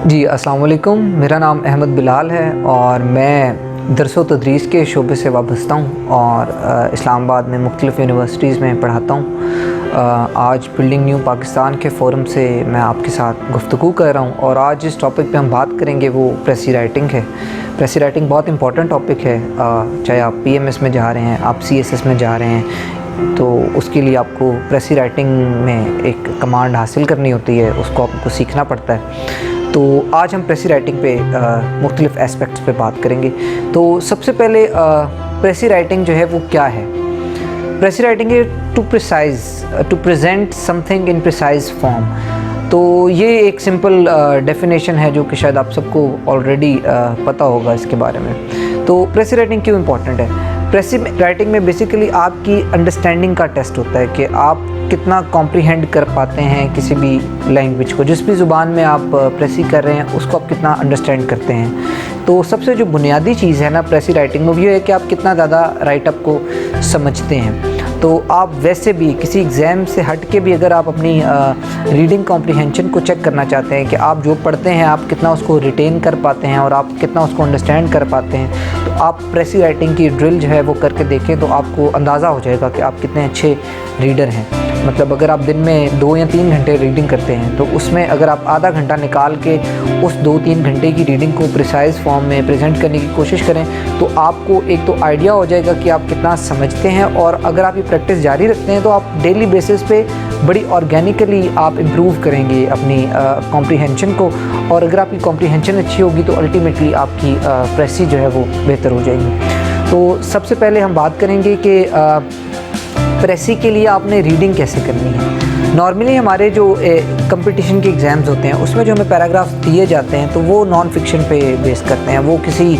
जी अस्सलाम वालेकुम। मेरा नाम अहमद बिलाल है और मैं दरस व तदरीस के शोबे से वाबस्ता हूँ और इस्लामाबाद में मुख्तलिफ़ यूनिवर्सिटीज़ में पढ़ाता हूँ। आज बिल्डिंग न्यू पाकिस्तान के फ़ोरम से मैं आपके साथ गुफ्तगू कर रहा हूँ और आज जिस टॉपिक पे हम बात करेंगे वो प्रेसी राइटिंग है। प्रेसी राइटिंग बहुत इंपॉर्टेंट टॉपिक है, चाहे आप PMS में जा रहे हैं, आप CSS में जा रहे हैं, तो उसके लिए आपको प्रेसी राइटिंग में एक कमांड हासिल करनी होती है, उसको आपको सीखना पड़ता है। तो आज हम प्रेसी राइटिंग पे मुख्तलिफ़ एस्पेक्ट्स पे बात करेंगे। तो सबसे पहले प्रेसी राइटिंग जो है वो क्या है? प्रेसी राइटिंग है to present something in precise form. तो ये एक सिंपल डेफिनेशन है जो कि शायद आप सबको ऑलरेडी पता होगा इसके बारे में। तो प्रेसी राइटिंग क्यों इम्पॉर्टेंट है? प्रेसी राइटिंग में बेसिकली आपकी अंडरस्टैंडिंग का टेस्ट होता है कि आप कितना कॉम्प्रीहेंड कर पाते हैं किसी भी लैंग्वेज को, जिस भी ज़ुबान में आप प्रेसी कर रहे हैं उसको आप कितना अंडरस्टैंड करते हैं। तो सबसे जो बुनियादी चीज़ है ना प्रेसी राइटिंग में वो ये है कि आप कितना ज़्यादा राइटअप को समझते हैं। तो आप वैसे भी किसी एग्ज़ाम से हट के भी अगर आप अपनी रीडिंग कॉम्प्रीहेंशन को चेक करना चाहते हैं कि आप जो पढ़ते हैं आप कितना उसको रिटेन कर पाते हैं और आप कितना उसको अंडरस्टैंड कर पाते हैं, तो आप प्रेसी राइटिंग की ड्रिल जो है वो करके देखें तो आपको अंदाज़ा हो जाएगा कि आप कितने अच्छे रीडर हैं। मतलब अगर आप दिन में 2 या 3 घंटे रीडिंग करते हैं तो उसमें अगर आप आधा घंटा निकाल के उस 2-3 घंटे की रीडिंग को प्रिसाइज फॉर्म में प्रेजेंट करने की कोशिश करें तो आपको एक तो आइडिया हो जाएगा कि आप कितना समझते हैं। और अगर आप ये प्रैक्टिस जारी रखते हैं तो आप डेली बेसिस पे बड़ी ऑर्गेनिकली आप इम्प्रूव करेंगे अपनी कॉम्प्रीहेंशन को, और अगर आपकी कॉम्प्रीहेंशन अच्छी होगी तो अल्टीमेटली आपकी प्रेसी जो है वो बेहतर हो जाएगी। तो सबसे पहले हम बात करेंगे कि प्रेसी के लिए आपने रीडिंग कैसे करनी है। नॉर्मली हमारे जो कंपटीशन के एग्ज़ाम्स होते हैं उसमें जो हमें पैराग्राफ्स दिए जाते हैं तो वो नॉन फिक्शन पे बेस करते हैं। वो किसी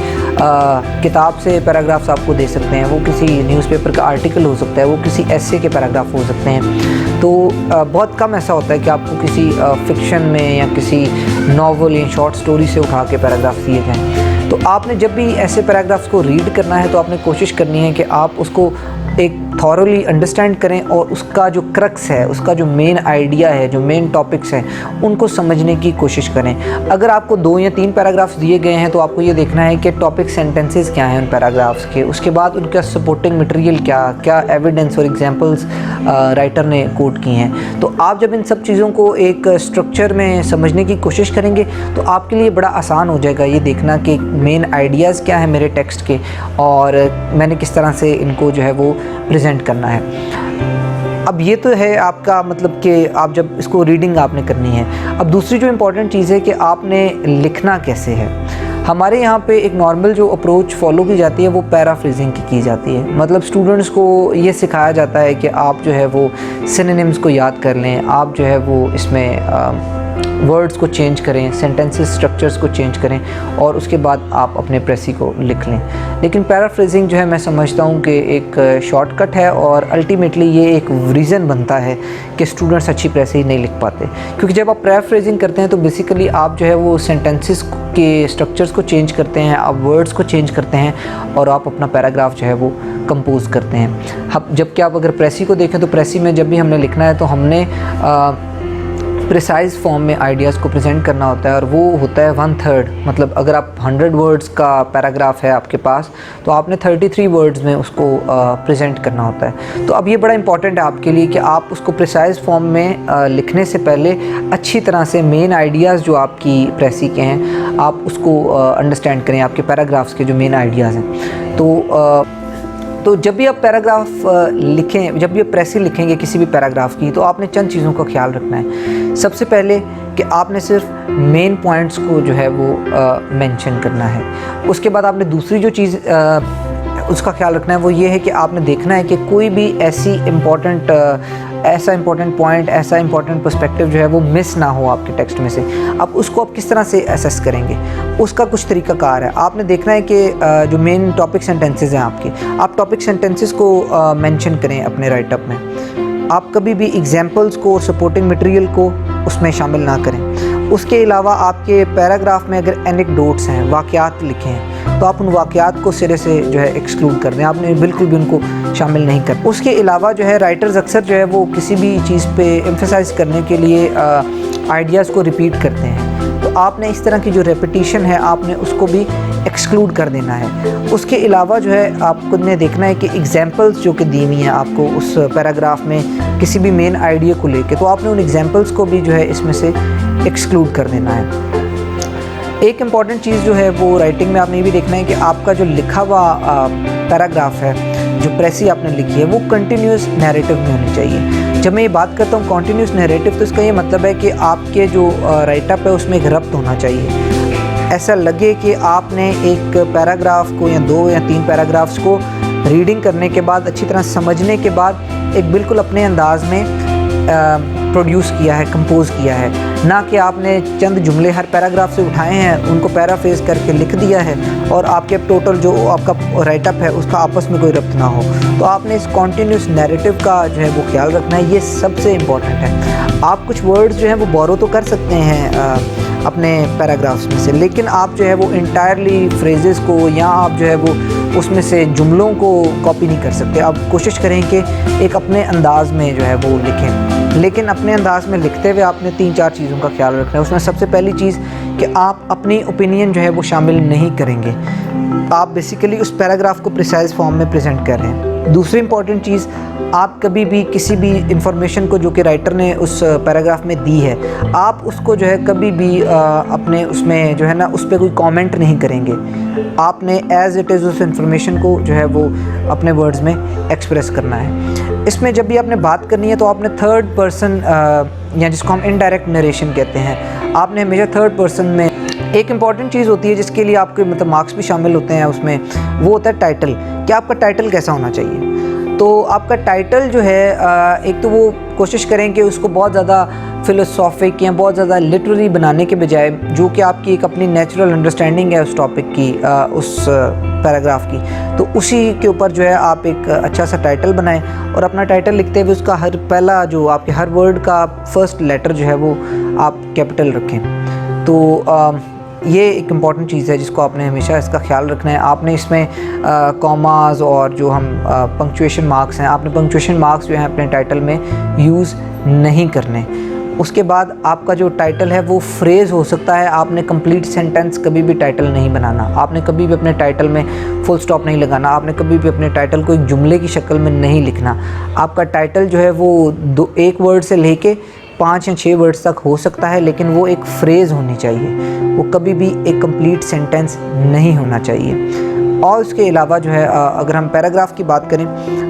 किताब से पैराग्राफ्स आपको दे सकते हैं, वो किसी न्यूज़पेपर का आर्टिकल हो सकता है, वो किसी एस्से के पैराग्राफ हो सकते हैं। तो बहुत कम ऐसा होता है कि आपको किसी फ़िक्शन में या किसी नावल या शॉर्ट स्टोरी से उठा के पैराग्राफ दिए जाएँ। तो आपने जब भी ऐसे पैराग्राफ्स को रीड करना है तो आपने कोशिश करनी है कि आप उसको एक थॉरोली अंडरस्टैंड करें और उसका जो क्रक्स है, उसका जो मेन आइडिया है, जो मेन टॉपिक्स हैं उनको समझने की कोशिश करें। अगर आपको 2 या 3 पैराग्राफ्स दिए गए हैं तो आपको ये देखना है कि टॉपिक सेंटेंसेस क्या हैं उन पैराग्राफ्स के, उसके बाद उनका सपोर्टिंग मटेरियल क्या एविडेंस और एग्जांपल्स राइटर ने कोट की हैं। तो आप जब इन सब चीज़ों को एक स्ट्रक्चर में समझने की कोशिश करेंगे तो आपके लिए बड़ा आसान हो जाएगा ये देखना कि मेन आइडियाज़ क्या हैं मेरे टेक्स्ट के और मैंने किस तरह से इनको जो है वो प्रेजेंट करना है। अब ये तो है आपका मतलब कि आप जब इसको रीडिंग आपने करनी है। अब दूसरी जो इम्पोर्टेंट चीज़ है कि आपने लिखना कैसे है। हमारे यहाँ पे एक नॉर्मल जो अप्रोच फॉलो की जाती है वो पैराफ्रेजिंग की जाती है। मतलब स्टूडेंट्स को ये सिखाया जाता है कि आप जो है वो सिनोनिम्स को याद कर लें, आप जो है वो इसमें वर्ड्स को चेंज करें, सेंटेंसेस स्ट्रक्चर्स को चेंज करें और उसके बाद आप अपने प्रेसी को लिख लें। लेकिन पैराफ्रेजिंग जो है मैं समझता हूँ कि एक शॉर्टकट है और अल्टीमेटली ये एक रीज़न बनता है कि स्टूडेंट्स अच्छी प्रेसी नहीं लिख पाते। क्योंकि जब आप पैराफ्रेजिंग करते हैं तो बेसिकली आप जो है वो सेंटेंसेस के स्ट्रक्चर्स को चेंज करते हैं, आप वर्ड्स को चेंज करते हैं और आप अपना पैराग्राफ जो है वो कंपोज करते हैं। जबकि आप अगर प्रेसी को देखें तो प्रेसी में जब भी हमने लिखना है तो हमने प्रिसाइज फॉर्म में आइडियाज़ को प्रेजेंट करना होता है और वो होता है 1/3। मतलब अगर आप 100 वर्ड्स का पैराग्राफ है आपके पास तो आपने 33 वर्ड्स में उसको प्रेजेंट करना होता है। तो अब ये बड़ा इंपॉर्टेंट है आपके लिए कि आप उसको प्रिसाइज फॉर्म में लिखने से पहले अच्छी तरह से मेन आइडियाज़ जो आपकी प्रेसी के हैं आप उसको अंडरस्टैंड करें, आपके पैराग्राफ्स के जो मेन आइडियाज़ हैं। तो जब भी आप पैराग्राफ लिखें, जब भी आप प्रेसी लिखेंगे किसी भी पैराग्राफ की तो आपने चंद चीज़ों का ख्याल रखना है। सबसे पहले कि आपने सिर्फ मेन पॉइंट्स को जो है वो मेंशन करना है। उसके बाद आपने दूसरी जो चीज़ उसका ख्याल रखना है वो ये है कि आपने देखना है कि कोई भी ऐसा इंपॉर्टेंट पॉइंट, ऐसा इंपॉर्टेंट पर्सपेक्टिव जो है वो मिस ना हो आपके टेक्स्ट में से। अब उसको आप किस तरह से असेस करेंगे उसका कुछ तरीक़ाकार है। आपने देखना है कि जो मेन टॉपिक सेंटेंसेस हैं आपके, आप टॉपिक सेंटेंसेस को मेंशन करें अपने राइटअप में। आप कभी भी एग्जांपल्स को और सपोर्टिंग मटेरियल को उसमें शामिल ना करें। उसके अलावा आपके पैराग्राफ में अगर एनेक्डोट्स हैं, वाक़यात लिखे हैं, तो आप उन वाक़यात को सिरे से जो है एक्सक्लूड कर दें, आपने बिल्कुल भी उनको शामिल नहीं कर। उसके अलावा जो है राइटर्स अक्सर जो है वो किसी भी चीज़ पे एम्फेसाइज करने के लिए आइडियाज़ को रिपीट करते हैं। तो आपने इस तरह की जो रेपिटिशन है आपने उसको भी एक्सक्लूड कर देना है। उसके अलावा जो है आपको ने देखना है कि एग्जांपल्स जो कि दी हुई हैं आपको उस पैराग्राफ में किसी भी मेन आइडिया को लेके, तो आपने उन एग्जांपल्स को भी जो है इसमें से एक्सक्लूड कर देना है। एक इम्पॉर्टेंट चीज़ जो है वो राइटिंग में आपने ये भी देखना है कि आपका जो लिखा हुआ पैराग्राफ है, जो प्रेसी आपने लिखी है, वो कंटिन्यूस नैरेटिव में होनी चाहिए। जब मैं ये बात करता हूँ कंटिन्यूस नैरेटिव, तो इसका ये मतलब है कि आपके जो राइटअप है उसमें एक रब्त होना चाहिए। ऐसा लगे कि आपने एक पैराग्राफ को या 2 या 3 पैराग्राफ्स को रीडिंग करने के बाद, अच्छी तरह समझने के बाद एक बिल्कुल अपने अंदाज में प्रोड्यूस किया है, कंपोज़ किया है, ना कि आपने चंद जुमले हर पैराग्राफ से उठाए हैं, उनको पैराफ्रेज करके लिख दिया है और आपके टोटल जो आपका राइटअप है उसका आपस में कोई रब्त ना हो। तो आपने इस कॉन्टीन्यूस नैरेटिव का जो है वो ख्याल रखना है, ये सबसे इम्पॉर्टेंट है। आप कुछ वर्ड्स जो हैं वो बोरो तो कर सकते हैं अपने पैराग्राफ्स में से, लेकिन आप जो है वो इंटायरली फ्रेजेस को या आप जो है वो उसमें से जुमलों को कॉपी नहीं कर सकते। आप कोशिश करें कि एक अपने अंदाज में जो है वो लिखें, लेकिन अपने अंदाज में लिखते हुए आपने 3-4 चीज़ों का ख्याल रखना है। उसमें सबसे पहली चीज़ कि आप अपनी ओपिनियन जो है वो शामिल नहीं करेंगे, आप बेसिकली उस पैराग्राफ को प्रिसाइज फॉर्म में प्रेजेंट कर रहे हैं। दूसरी इंपॉर्टेंट चीज़, आप कभी भी किसी भी इंफॉर्मेशन को जो कि राइटर ने उस पैराग्राफ में दी है, आप उसको जो है कभी भी अपने उसमें जो है ना उस पर कोई कमेंट नहीं करेंगे। आपने एज़ इट इज़ उस इंफॉर्मेशन को जो है वो अपने वर्ड्स में एक्सप्रेस करना है। इसमें जब भी आपने बात करनी है तो आपने थर्ड पर्सन या जिसको हम इनडायरेक्ट नरेशन कहते हैं, आपने हमेशा थर्ड पर्सन में। एक इम्पॉर्टेंट चीज़ होती है जिसके लिए आपके मतलब मार्क्स भी शामिल होते हैं उसमें, वो होता है टाइटल। कि आपका टाइटल कैसा होना चाहिए। तो आपका टाइटल जो है एक तो वो कोशिश करें कि उसको बहुत ज़्यादा फ़िलोसॉफिक या बहुत ज़्यादा लिटरेरी बनाने के बजाय, जो कि आपकी एक अपनी नेचुरल अंडरस्टैंडिंग है उस टॉपिक की, उस पैराग्राफ की, तो उसी के ऊपर जो है आप एक अच्छा सा टाइटल बनाएं और अपना टाइटल लिखते हुए उसका हर पहला जो आपके हर वर्ड का फर्स्ट लेटर जो है वो आप कैपिटल रखें। तो ये एक इम्पॉर्टेंट चीज़ है जिसको आपने हमेशा इसका ख्याल रखना है। आपने इसमें कॉमास और जो हम पंक्चुएशन मार्क्स हैं, आपने पंक्चुएशन मार्क्स जो हैं अपने टाइटल में यूज़ नहीं करने। उसके बाद आपका जो टाइटल है वो फ्रेज़ हो सकता है, आपने कंप्लीट सेंटेंस कभी भी टाइटल नहीं बनाना, आपने कभी भी अपने टाइटल में फुल स्टॉप नहीं लगाना, आपने कभी भी अपने टाइटल को एक जुमले की शक्ल में नहीं लिखना। आपका टाइटल जो है वो एक वर्ड से लेके 5 या 6 वर्ड्स तक हो सकता है, लेकिन वो एक फ्रेज़ होनी चाहिए, वो कभी भी एक कंप्लीट सेंटेंस नहीं होना चाहिए। और उसके अलावा जो है अगर हम पैराग्राफ की बात करें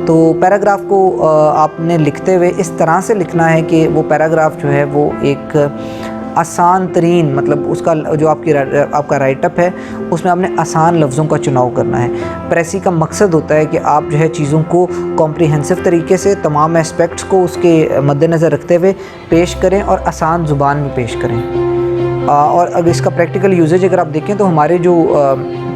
तो पैराग्राफ को आपने लिखते हुए इस तरह से लिखना है कि वो पैराग्राफ जो है वो एक आसान तरीन, मतलब उसका जो आपका राइटअप है उसमें आपने आसान लफ्ज़ों का चुनाव करना है। प्रेसी का मकसद होता है कि आप जो है चीज़ों को कॉम्प्रिहेंसिव तरीके से तमाम एस्पेक्ट्स को उसके मद्देनज़र रखते हुए पेश करें और आसान ज़ुबान में पेश करें। और अगर इसका प्रैक्टिकल यूजेज अगर आप देखें तो हमारे जो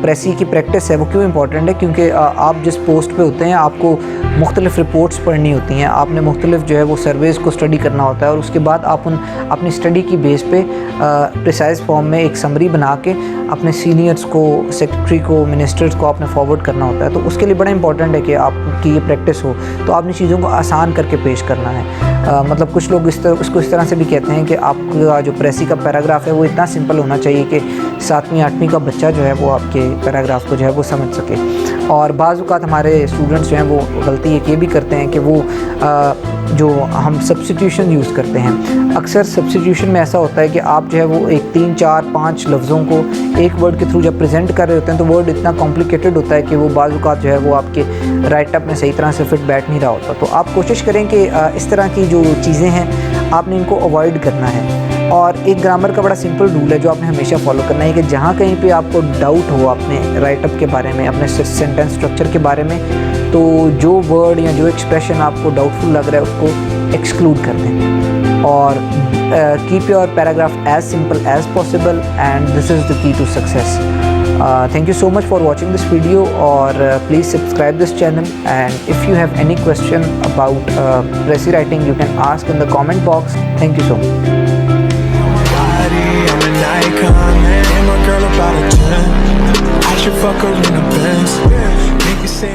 प्रेसी की प्रैक्टिस है वो क्यों इम्पॉर्टेंट है, क्योंकि आप जिस पोस्ट पे होते हैं आपको मुख्तलिफ़ रिपोर्ट्स पढ़नी होती हैं, आपने मुख्तलिफ़ जो है वो सर्वेज़ को स्टडी करना होता है और उसके बाद आप अपनी स्टडी की बेस पे प्रिसाइज फॉर्म में एक समरी बना के अपने सीनियर्स को, सेक्रेटरी को, मिनिस्टर्स को आपने फॉरवर्ड करना होता है। तो उसके लिए बड़ा इंपॉर्टेंट है कि आपकी ये प्रैक्टिस हो, तो आपने चीज़ों को आसान करके पेश करना है। मतलब कुछ लोग उसको इस तरह से भी कहते हैं कि आपका जो प्रेसी का पैराग्राफ है वो इतना सिंपल होना चाहिए कि 7वीं 8वीं का बच्चा जो है वो आपके पैराग्राफ को जो है वो समझ सके। और बाज़ औक़ात हमारे स्टूडेंट्स जो हैं वो गलती ये भी करते हैं कि वो जो हम सब्स्टिट्यूशन यूज़ करते हैं, अक्सर सब्स्टिट्यूशन में ऐसा होता है कि आप जो है वो एक 3, 4, 5 लफ्ज़ों को एक वर्ड के थ्रू जब प्रेजेंट कर रहे होते हैं तो वर्ड इतना कॉम्प्लिकेटेड होता है कि वो बाज़ औक़ात जो है वो आपके राइटअप में सही तरह से फिट बैठ नहीं रहा होता। तो आप कोशिश करें कि इस तरह की जो चीज़ें हैं आपने इनको अवॉइड करना है। और एक ग्रामर का बड़ा सिंपल रूल है जो आपने हमेशा फॉलो करना है कि जहाँ कहीं पे आपको डाउट हो अपने राइटअप के बारे में, अपने सेंटेंस स्ट्रक्चर के बारे में, तो जो वर्ड या जो एक्सप्रेशन आपको डाउटफुल लग रहा है उसको एक्सक्लूड कर दें। और keep your paragraph as simple as possible and this is the key to success. Thank you so much for watching this video, or please subscribe this channel, and if you have any question about Prezi writing you can ask in the comment box. Thank you so much. I'm an icon, man. My girl about a 10. I should fuck her in the Benz. Make you say